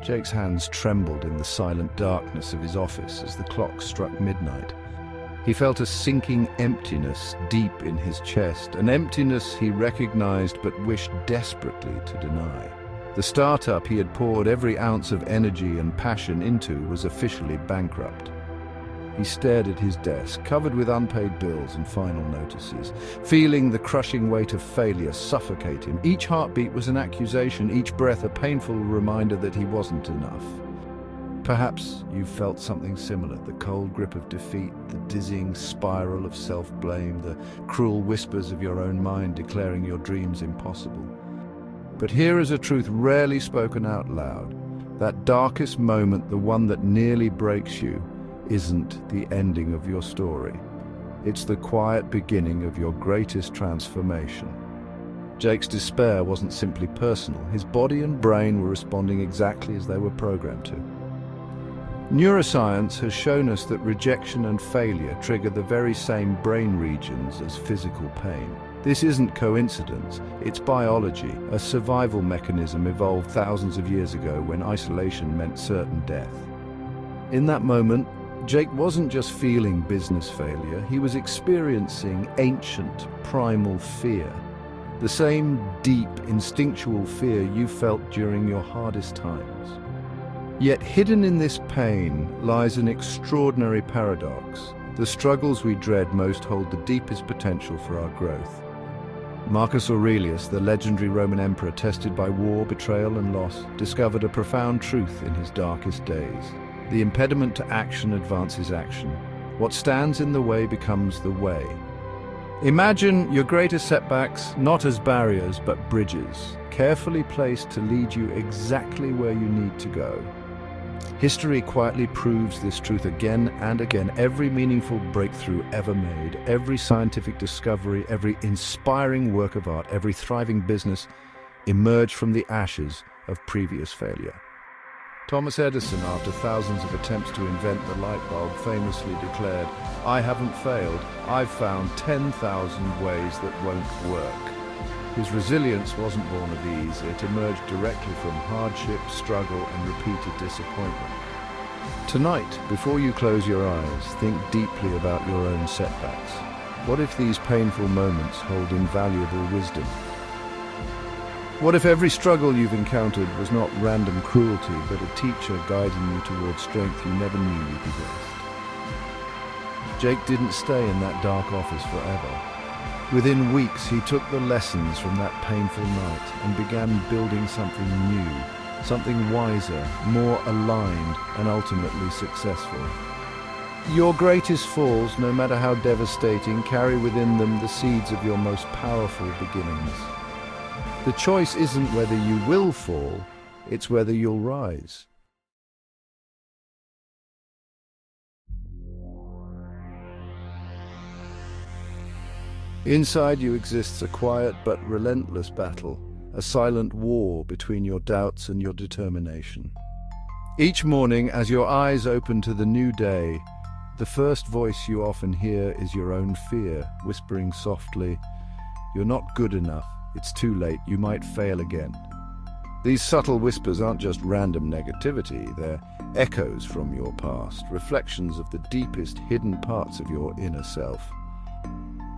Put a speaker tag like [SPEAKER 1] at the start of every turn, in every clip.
[SPEAKER 1] Jake's hands trembled in the silent darkness of his office as the clock struck midnight. He felt a sinking emptiness deep in his chest, an emptiness he recognized but wished desperately to deny. The startup he had poured every ounce of energy and passion into was officially bankrupt. He stared at his desk, covered with unpaid bills and final notices, feeling the crushing weight of failure suffocate him. Each heartbeat was an accusation, each breath a painful reminder that he wasn't enough. Perhaps you felt something similar, the cold grip of defeat, the dizzying spiral of self-blame, the cruel whispers of your own mind declaring your dreams impossible. But here is a truth rarely spoken out loud. That darkest moment, the one that nearly breaks you, isn't the ending of your story. It's the quiet beginning of your greatest transformation. Jake's despair wasn't simply personal. His body and brain were responding exactly as they were programmed to. Neuroscience has shown us that rejection and failure trigger the very same brain regions as physical pain. This isn't coincidence, it's biology, a survival mechanism evolved thousands of years ago when isolation meant certain death. In that moment, Jake wasn't just feeling business failure, he was experiencing ancient, primal fear. The same deep, instinctual fear you felt during your hardest times. Yet hidden in this pain lies an extraordinary paradox. The struggles we dread most hold the deepest potential for our growth. Marcus Aurelius, the legendary Roman emperor tested by war, betrayal and loss, discovered a profound truth in his darkest days. The impediment to action advances action. What stands in the way becomes the way. Imagine your greatest setbacks not as barriers but bridges, carefully placed to lead you exactly where you need to go. History quietly proves this truth again and again. Every meaningful breakthrough ever made, every scientific discovery, every inspiring work of art, every thriving business emerged from the ashes of previous failure. Thomas Edison, after thousands of attempts to invent the light bulb, famously declared, "I haven't failed, I've found 10,000 ways that won't work." His resilience wasn't born of ease, it emerged directly from hardship, struggle, and repeated disappointment. Tonight, before you close your eyes, think deeply about your own setbacks. What if these painful moments hold invaluable wisdom? What if every struggle you've encountered was not random cruelty, but a teacher guiding you towards strength you never knew you possessed? Jake didn't stay in that dark office forever. Within weeks, he took the lessons from that painful night and began building something new, something wiser, more aligned, and ultimately successful. Your greatest falls, no matter how devastating, carry within them the seeds of your most powerful beginnings. The choice isn't whether you will fall, it's whether you'll rise. Inside you exists a quiet but relentless battle, a silent war between your doubts and your determination. Each morning, as your eyes open to the new day, the first voice you often hear is your own fear, whispering softly, "You're not good enough. It's too late, you might fail again." These subtle whispers aren't just random negativity, they're echoes from your past, reflections of the deepest hidden parts of your inner self.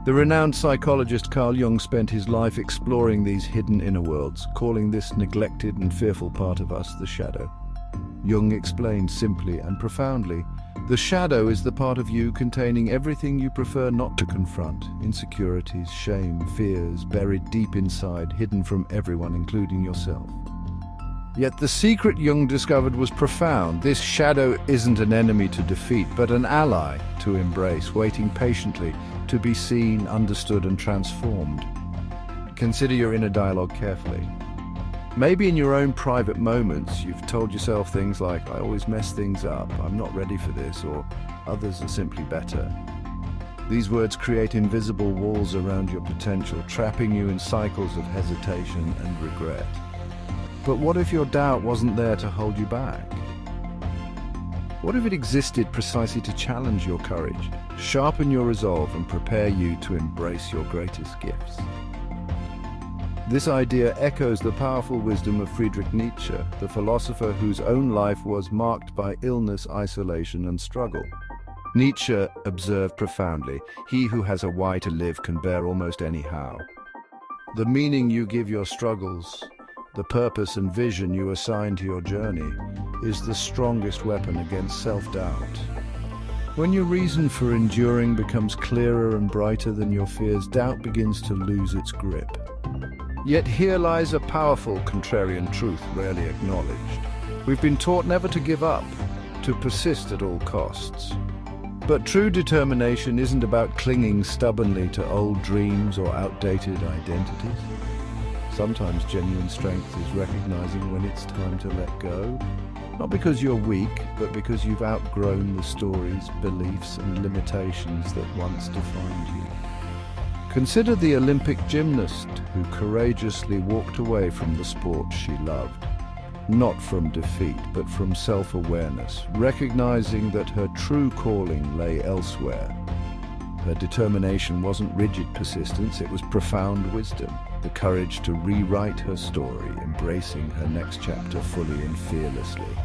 [SPEAKER 1] The renowned psychologist Carl Jung spent his life exploring these hidden inner worlds, calling this neglected and fearful part of us the shadow. Jung explained simply and profoundly, the shadow is the part of you containing everything you prefer not to confront, insecurities, shame, fears, buried deep inside, hidden from everyone, including yourself. Yet the secret Jung discovered was profound. This shadow isn't an enemy to defeat, but an ally to embrace, waiting patiently to be seen, understood, and transformed. Consider your inner dialogue carefully. Maybe in your own private moments, you've told yourself things like, "I always mess things up, I'm not ready for this," or "Others are simply better." These words create invisible walls around your potential, trapping you in cycles of hesitation and regret. But what if your doubt wasn't there to hold you back? What if it existed precisely to challenge your courage, sharpen your resolve, and prepare you to embrace your greatest gifts? This idea echoes the powerful wisdom of Friedrich Nietzsche, the philosopher whose own life was marked by illness, isolation, and struggle. Nietzsche observed profoundly, "He who has a why to live can bear almost any how." The meaning you give your struggles, the purpose and vision you assign to your journey, is the strongest weapon against self-doubt. When your reason for enduring becomes clearer and brighter than your fears, doubt begins to lose its grip. Yet here lies a powerful contrarian truth rarely acknowledged. We've been taught never to give up, to persist at all costs. But true determination isn't about clinging stubbornly to old dreams or outdated identities. Sometimes genuine strength is recognizing when it's time to let go. Not because you're weak, but because you've outgrown the stories, beliefs, and limitations that once defined you. Consider the Olympic gymnast who courageously walked away from the sport she loved. Not from defeat, but from self-awareness, recognizing that her true calling lay elsewhere. Her determination wasn't rigid persistence, it was profound wisdom, the courage to rewrite her story, embracing her next chapter fully and fearlessly.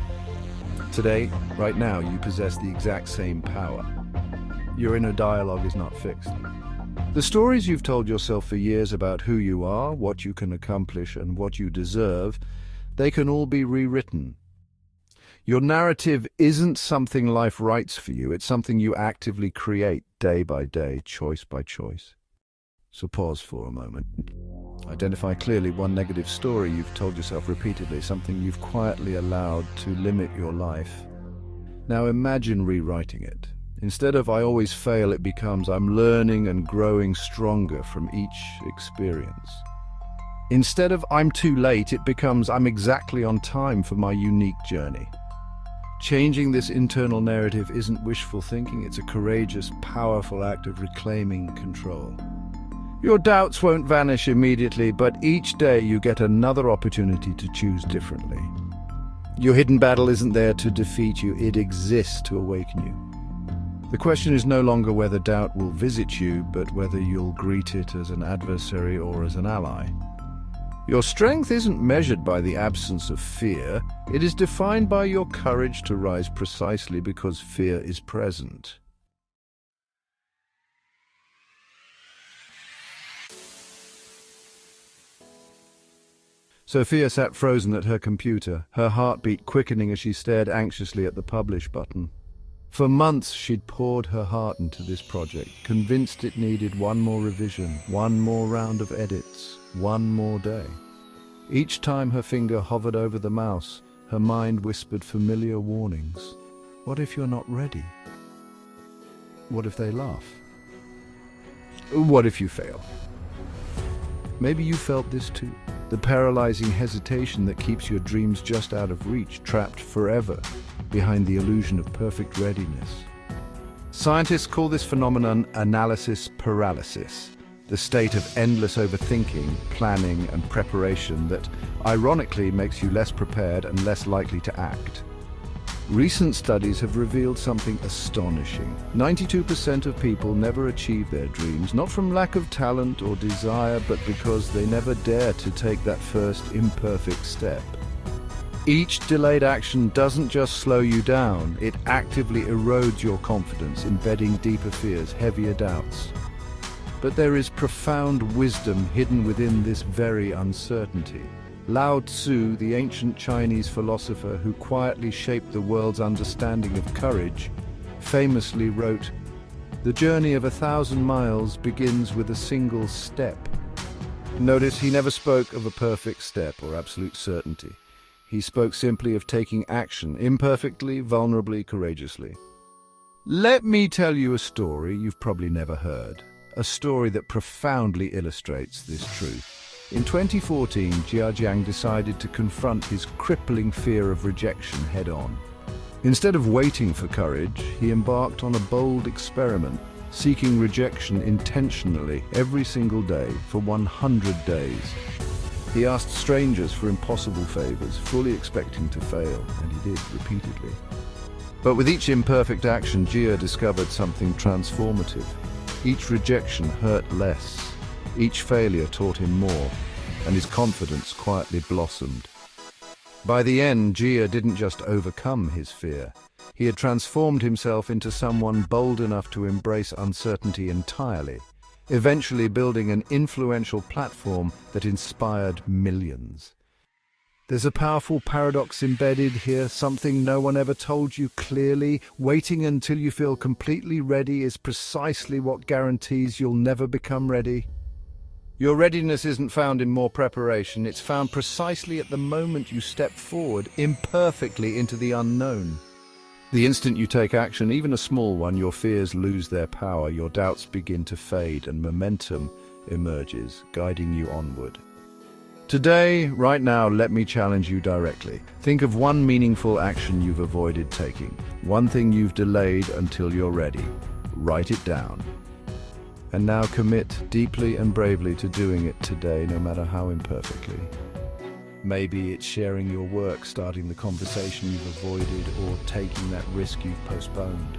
[SPEAKER 1] Today, right now, you possess the exact same power. Your inner dialogue is not fixed. The stories you've told yourself for years about who you are, what you can accomplish, and what you deserve, they can all be rewritten. Your narrative isn't something life writes for you, it's something you actively create day by day, choice by choice. So pause for a moment. Identify clearly one negative story you've told yourself repeatedly, something you've quietly allowed to limit your life. Now imagine rewriting it. Instead of "I always fail," it becomes "I'm learning and growing stronger from each experience." Instead of "I'm too late," it becomes "I'm exactly on time for my unique journey." Changing this internal narrative isn't wishful thinking, it's a courageous, powerful act of reclaiming control. Your doubts won't vanish immediately, but each day you get another opportunity to choose differently. Your hidden battle isn't there to defeat you, it exists to awaken you. The question is no longer whether doubt will visit you, but whether you'll greet it as an adversary or as an ally. Your strength isn't measured by the absence of fear, it is defined by your courage to rise precisely because fear is present. Sophia sat frozen at her computer, her heartbeat quickening as she stared anxiously at the publish button. For months she'd poured her heart into this project, convinced it needed one more revision, one more round of edits, one more day. Each time her finger hovered over the mouse, her mind whispered familiar warnings. What if you're not ready? What if they laugh? What if you fail? Maybe you felt this too. The paralyzing hesitation that keeps your dreams just out of reach, trapped forever behind the illusion of perfect readiness. Scientists call this phenomenon analysis paralysis, the state of endless overthinking, planning, and preparation that, ironically, makes you less prepared and less likely to act. Recent studies have revealed something astonishing. 92% of people never achieve their dreams, not from lack of talent or desire, but because they never dare to take that first imperfect step. Each delayed action doesn't just slow you down, it actively erodes your confidence, embedding deeper fears, heavier doubts. But there is profound wisdom hidden within this very uncertainty. Lao Tzu, the ancient Chinese philosopher who quietly shaped the world's understanding of courage, famously wrote, "The journey of 1,000 miles begins with a single step." Notice he never spoke of a perfect step or absolute certainty. He spoke simply of taking action, imperfectly, vulnerably, courageously. Let me tell you a story you've probably never heard, a story that profoundly illustrates this truth. In 2014, Jiang decided to confront his crippling fear of rejection head-on. Instead of waiting for courage, he embarked on a bold experiment, seeking rejection intentionally every single day for 100 days. He asked strangers for impossible favors, fully expecting to fail, and he did repeatedly. But with each imperfect action, Jia discovered something transformative. Each rejection hurt less. Each failure taught him more. and his confidence quietly blossomed. By the end, Gia didn't just overcome his fear. He had transformed himself into someone bold enough to embrace uncertainty entirely, eventually building an influential platform that inspired millions. There's a powerful paradox embedded here, something no one ever told you clearly. Waiting until you feel completely ready is precisely what guarantees you'll never become ready. Your readiness isn't found in more preparation, it's found precisely at the moment you step forward, imperfectly into the unknown. The instant you take action, even a small one, your fears lose their power, your doubts begin to fade, and momentum emerges, guiding you onward. Today, right now, let me challenge you directly. Think of one meaningful action you've avoided taking, one thing you've delayed until you're ready. Write it down. And now commit deeply and bravely to doing it today, no matter how imperfectly. Maybe it's sharing your work, starting the conversation you've avoided, or taking that risk you've postponed.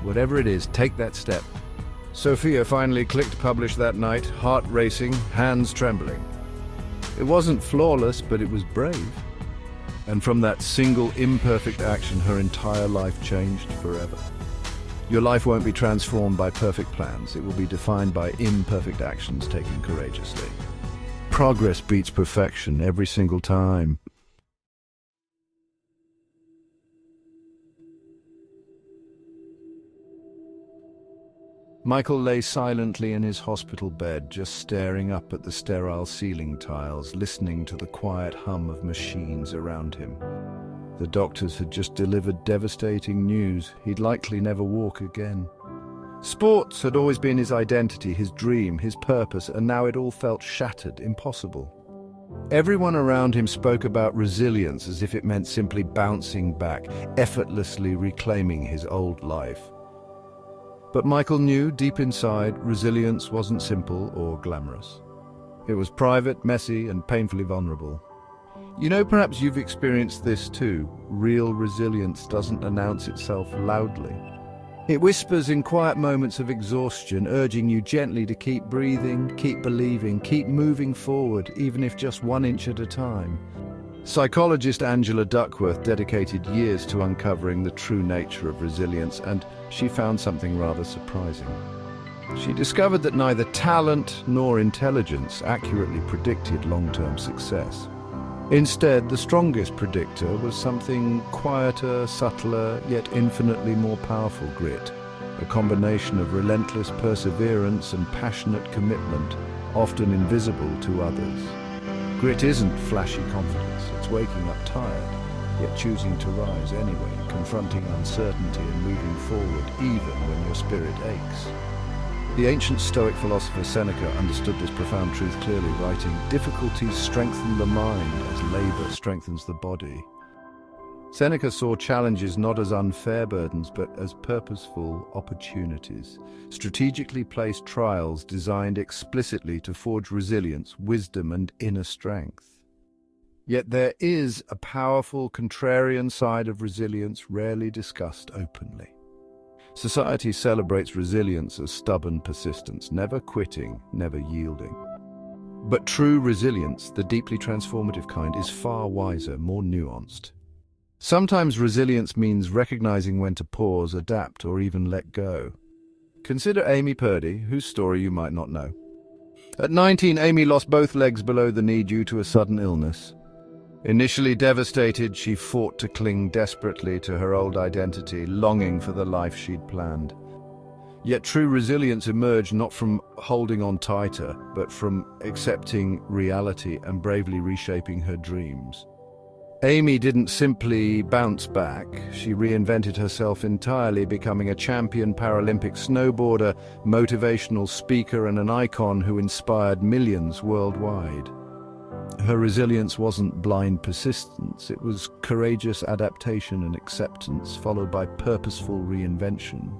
[SPEAKER 1] Whatever it is, take that step. Sophia finally clicked publish that night, heart racing, hands trembling. It wasn't flawless, but it was brave. And from that single imperfect action, her entire life changed forever. Your life won't be transformed by perfect plans. It will be defined by imperfect actions taken courageously. Progress beats perfection every single time. Michael lay silently in his hospital bed, just staring up at the sterile ceiling tiles, listening to the quiet hum of machines around him. The doctors had just delivered devastating news. He'd likely never walk again. Sports had always been his identity, his dream, his purpose, and now it all felt shattered, impossible. Everyone around him spoke about resilience as if it meant simply bouncing back, effortlessly reclaiming his old life. But Michael knew, deep inside, resilience wasn't simple or glamorous. It was private, messy, and painfully vulnerable. You know, perhaps you've experienced this too. Real resilience doesn't announce itself loudly. It whispers in quiet moments of exhaustion, urging you gently to keep breathing, keep believing, keep moving forward, even if just 1 inch at a time. Psychologist Angela Duckworth dedicated years to uncovering the true nature of resilience, and she found something rather surprising. She discovered that neither talent nor intelligence accurately predicted long-term success. Instead, the strongest predictor was something quieter, subtler, yet infinitely more powerful: grit, a combination of relentless perseverance and passionate commitment, often invisible to others. Grit isn't flashy confidence, it's waking up tired, yet choosing to rise anyway, confronting uncertainty and moving forward even when your spirit aches. The ancient Stoic philosopher Seneca understood this profound truth clearly, writing, "Difficulties strengthen the mind as labor strengthens the body." Seneca saw challenges not as unfair burdens, but as purposeful opportunities, strategically placed trials designed explicitly to forge resilience, wisdom, and inner strength. Yet there is a powerful contrarian side of resilience rarely discussed openly. Society celebrates resilience as stubborn persistence, never quitting, never yielding. But true resilience, the deeply transformative kind, is far wiser, more nuanced. Sometimes resilience means recognizing when to pause, adapt, or even let go. Consider Amy Purdy, whose story you might not know. At 19, Amy lost both legs below the knee due to a sudden illness. Initially devastated, she fought to cling desperately to her old identity, longing for the life she'd planned. Yet true resilience emerged not from holding on tighter, but from accepting reality and bravely reshaping her dreams. Amy didn't simply bounce back, she reinvented herself entirely, becoming a champion Paralympic snowboarder, motivational speaker, and an icon who inspired millions worldwide. Her resilience wasn't blind persistence, it was courageous adaptation and acceptance, followed by purposeful reinvention.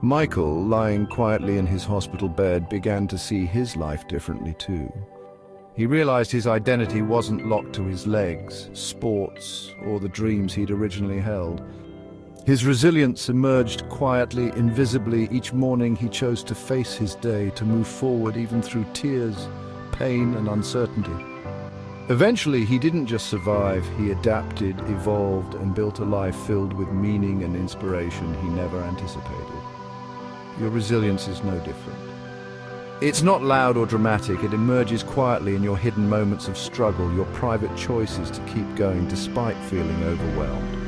[SPEAKER 1] Michael, lying quietly in his hospital bed, began to see his life differently too. He realized his identity wasn't locked to his legs, sports, or the dreams he'd originally held. His resilience emerged quietly, invisibly. Each morning he chose to face his day, to move forward even through tears, pain and uncertainty. Eventually, he didn't just survive, he adapted, evolved, and built a life filled with meaning and inspiration he never anticipated. Your resilience is no different. It's not loud or dramatic, it emerges quietly in your hidden moments of struggle, your private choices to keep going despite feeling overwhelmed.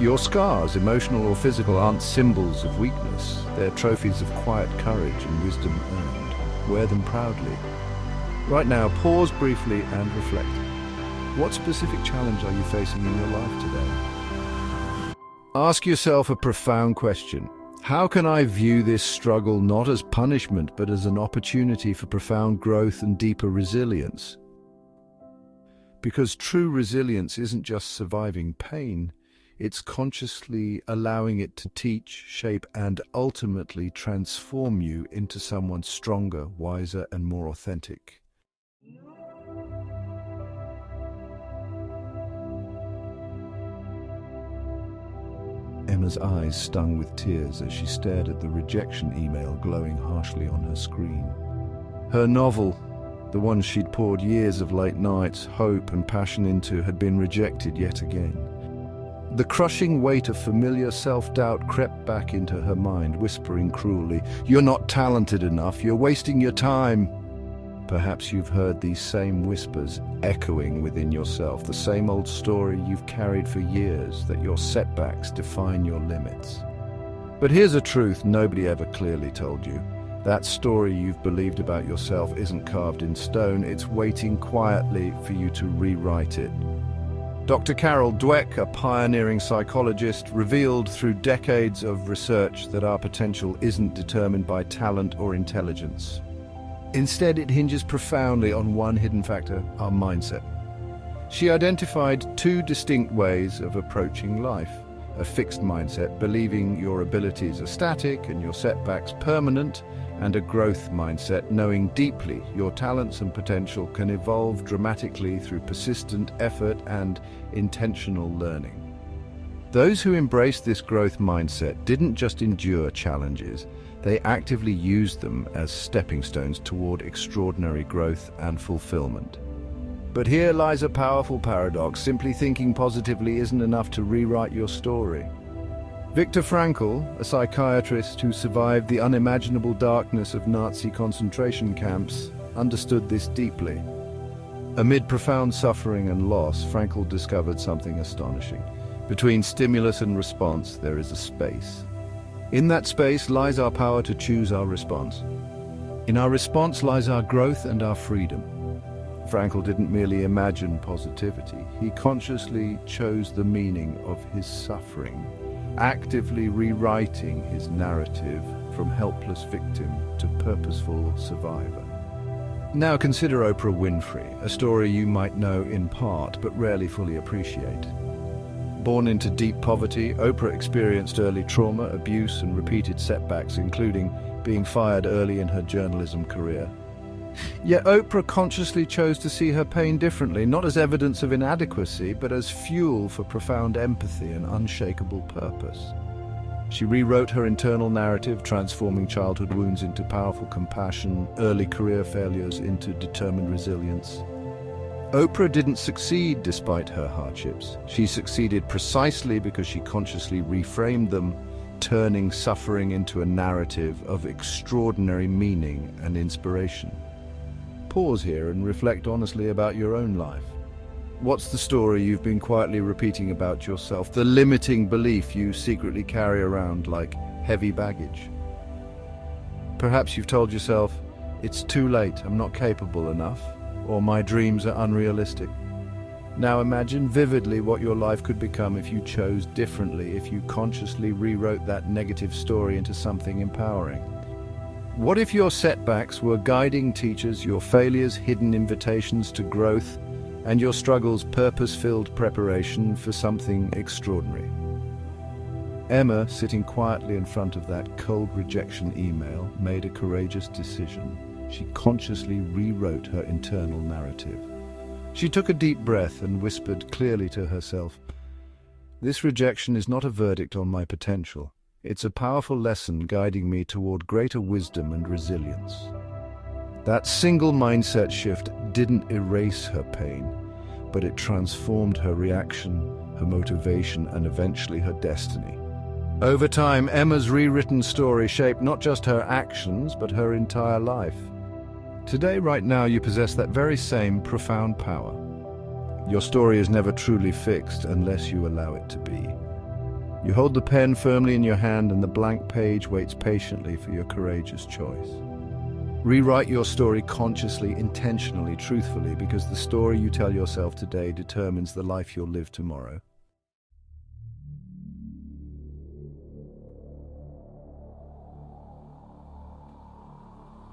[SPEAKER 1] Your scars, emotional or physical, aren't symbols of weakness. They're trophies of quiet courage and wisdom earned. Wear them proudly. Right now, pause briefly and reflect. What specific challenge are you facing in your life today? Ask yourself a profound question. How can I view this struggle not as punishment, but as an opportunity for profound growth and deeper resilience? Because true resilience isn't just surviving pain, it's consciously allowing it to teach, shape, and ultimately transform you into someone stronger, wiser, and more authentic. Emma's eyes stung with tears as she stared at the rejection email glowing harshly on her screen. Her novel, the one she'd poured years of late nights, hope, and passion into, had been rejected yet again. The crushing weight of familiar self-doubt crept back into her mind, whispering cruelly, "You're not talented enough, you're wasting your time." Perhaps you've heard these same whispers echoing within yourself, the same old story you've carried for years, that your setbacks define your limits. But here's a truth nobody ever clearly told you. That story you've believed about yourself isn't carved in stone, it's waiting quietly for you to rewrite it. Dr. Dweck, a pioneering psychologist, revealed through decades of research that our potential isn't determined by talent or intelligence. Instead, it hinges profoundly on one hidden factor, our mindset. She identified two distinct ways of approaching life. A fixed mindset, believing your abilities are static and your setbacks permanent, and a growth mindset, knowing deeply your talents and potential can evolve dramatically through persistent effort and intentional learning. Those who embraced this growth mindset didn't just endure challenges, they actively used them as stepping stones toward extraordinary growth and fulfillment. But here lies a powerful paradox. Simply thinking positively isn't enough to rewrite your story. Viktor Frankl, a psychiatrist who survived the unimaginable darkness of Nazi concentration camps, understood this deeply. Amid profound suffering and loss, Frankl discovered something astonishing. Between stimulus and response, there is a space. In that space lies our power to choose our response. In our response lies our growth and our freedom. Frankl didn't merely imagine positivity, he consciously chose the meaning of his suffering, actively rewriting his narrative from helpless victim to purposeful survivor. Now consider Oprah Winfrey, a story you might know in part but rarely fully appreciate. Born into deep poverty, Oprah experienced early trauma, abuse, and repeated setbacks, including being fired early in her journalism career. Yet Oprah consciously chose to see her pain differently, not as evidence of inadequacy, but as fuel for profound empathy and unshakable purpose. She rewrote her internal narrative, transforming childhood wounds into powerful compassion, early career failures into determined resilience. Oprah didn't succeed despite her hardships. She succeeded precisely because she consciously reframed them, turning suffering into a narrative of extraordinary meaning and inspiration. Pause here and reflect honestly about your own life. What's the story you've been quietly repeating about yourself, the limiting belief you secretly carry around like heavy baggage? Perhaps you've told yourself, "It's too late, I'm not capable enough," or "My dreams are unrealistic." Now imagine vividly what your life could become if you chose differently, if you consciously rewrote that negative story into something empowering. What if your setbacks were guiding teachers, your failures hidden invitations to growth, and your struggles purpose-filled preparation for something extraordinary? Emma, sitting quietly in front of that cold rejection email, made a courageous decision. She consciously rewrote her internal narrative. She took a deep breath and whispered clearly to herself, "This rejection is not a verdict on my potential. It's a powerful lesson guiding me toward greater wisdom and resilience." That single mindset shift didn't erase her pain, but it transformed her reaction, her motivation, and eventually her destiny. Over time, Emma's rewritten story shaped not just her actions, but her entire life. Today, right now, you possess that very same profound power. Your story is never truly fixed unless you allow it to be. You hold the pen firmly in your hand and the blank page waits patiently for your courageous choice. Rewrite your story consciously, intentionally, truthfully, because the story you tell yourself today determines the life you'll live tomorrow.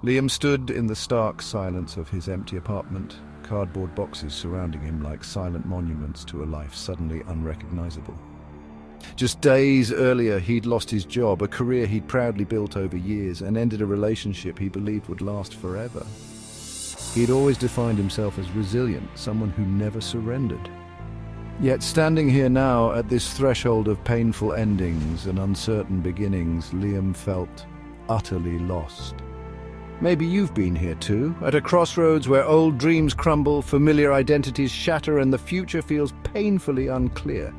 [SPEAKER 1] Liam stood in the stark silence of his empty apartment, cardboard boxes surrounding him like silent monuments to a life suddenly unrecognizable. Just days earlier, he'd lost his job, a career he'd proudly built over years, and ended a relationship he believed would last forever. He'd always defined himself as resilient, someone who never surrendered. Yet standing here now at this threshold of painful endings and uncertain beginnings, Liam felt utterly lost. Maybe you've been here too, at a crossroads where old dreams crumble, familiar identities shatter, and the future feels painfully unclear.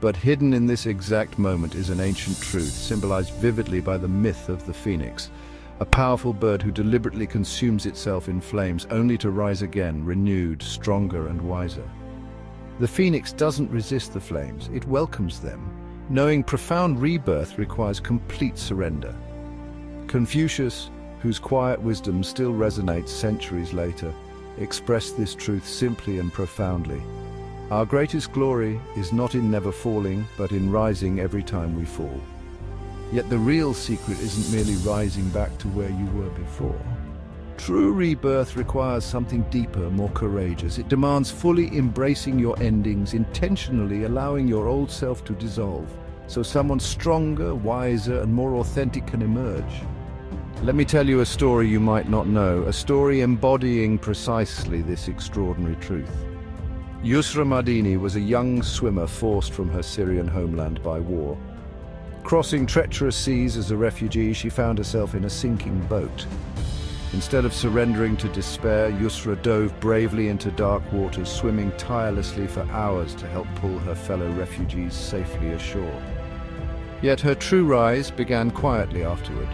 [SPEAKER 1] But hidden in this exact moment is an ancient truth, symbolized vividly by the myth of the phoenix, a powerful bird who deliberately consumes itself in flames only to rise again, renewed, stronger and wiser. The phoenix doesn't resist the flames, it welcomes them, knowing profound rebirth requires complete surrender. Confucius, whose quiet wisdom still resonates centuries later, expressed this truth simply and profoundly. Our greatest glory is not in never falling, but in rising every time we fall. Yet the real secret isn't merely rising back to where you were before. True rebirth requires something deeper, more courageous. It demands fully embracing your endings, intentionally allowing your old self to dissolve, so someone stronger, wiser, and more authentic can emerge. Let me tell you a story you might not know, a story embodying precisely this extraordinary truth. Yusra Mardini was a young swimmer forced from her Syrian homeland by war. Crossing treacherous seas as a refugee, she found herself in a sinking boat. Instead of surrendering to despair, Yusra dove bravely into dark waters, swimming tirelessly for hours to help pull her fellow refugees safely ashore. Yet her true rise began quietly afterward,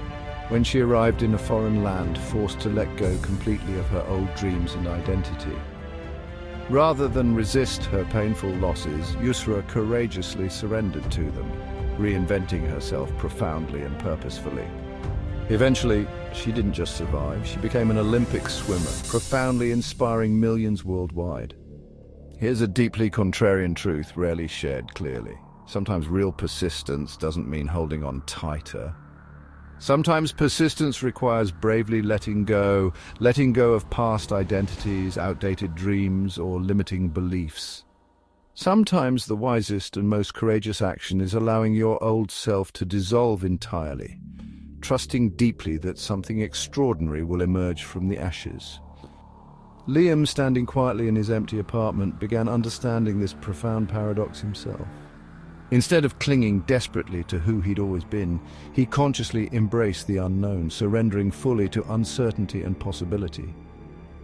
[SPEAKER 1] when she arrived in a foreign land, forced to let go completely of her old dreams and identity. Rather than resist her painful losses, Yusra courageously surrendered to them, reinventing herself profoundly and purposefully. Eventually, she didn't just survive, she became an Olympic swimmer, profoundly inspiring millions worldwide. Here's a deeply contrarian truth rarely shared clearly. Sometimes real persistence doesn't mean holding on tighter. Sometimes persistence requires bravely letting go of past identities, outdated dreams, or limiting beliefs. Sometimes the wisest and most courageous action is allowing your old self to dissolve entirely, trusting deeply that something extraordinary will emerge from the ashes. Liam, standing quietly in his empty apartment, began understanding this profound paradox himself. Instead of clinging desperately to who he'd always been, he consciously embraced the unknown, surrendering fully to uncertainty and possibility.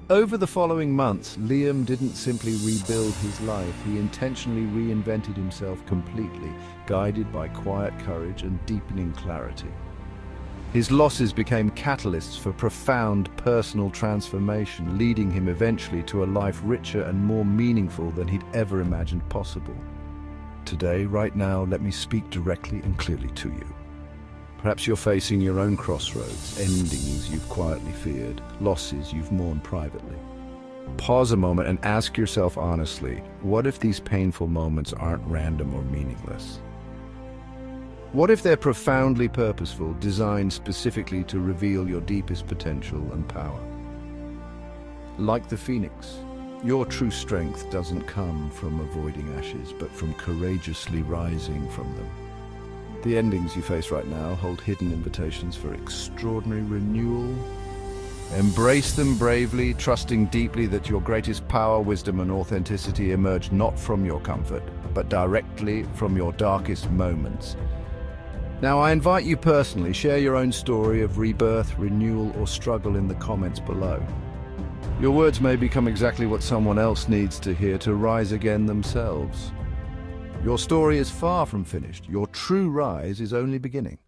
[SPEAKER 1] Over the following months, Liam didn't simply rebuild his life, he intentionally reinvented himself completely, guided by quiet courage and deepening clarity. His losses became catalysts for profound personal transformation, leading him eventually to a life richer and more meaningful than he'd ever imagined possible. Today, right now, let me speak directly and clearly to you. Perhaps you're facing your own crossroads, endings you've quietly feared, losses you've mourned privately. Pause a moment and ask yourself honestly, what if these painful moments aren't random or meaningless? What if they're profoundly purposeful, designed specifically to reveal your deepest potential and power? Like the phoenix, your true strength doesn't come from avoiding ashes, but from courageously rising from them. The endings you face right now hold hidden invitations for extraordinary renewal. Embrace them bravely, trusting deeply that your greatest power, wisdom, and authenticity emerge not from your comfort, but directly from your darkest moments. Now, I invite you personally, share your own story of rebirth, renewal, or struggle in the comments below. Your words may become exactly what someone else needs to hear to rise again themselves. Your story is far from finished. Your true rise is only beginning.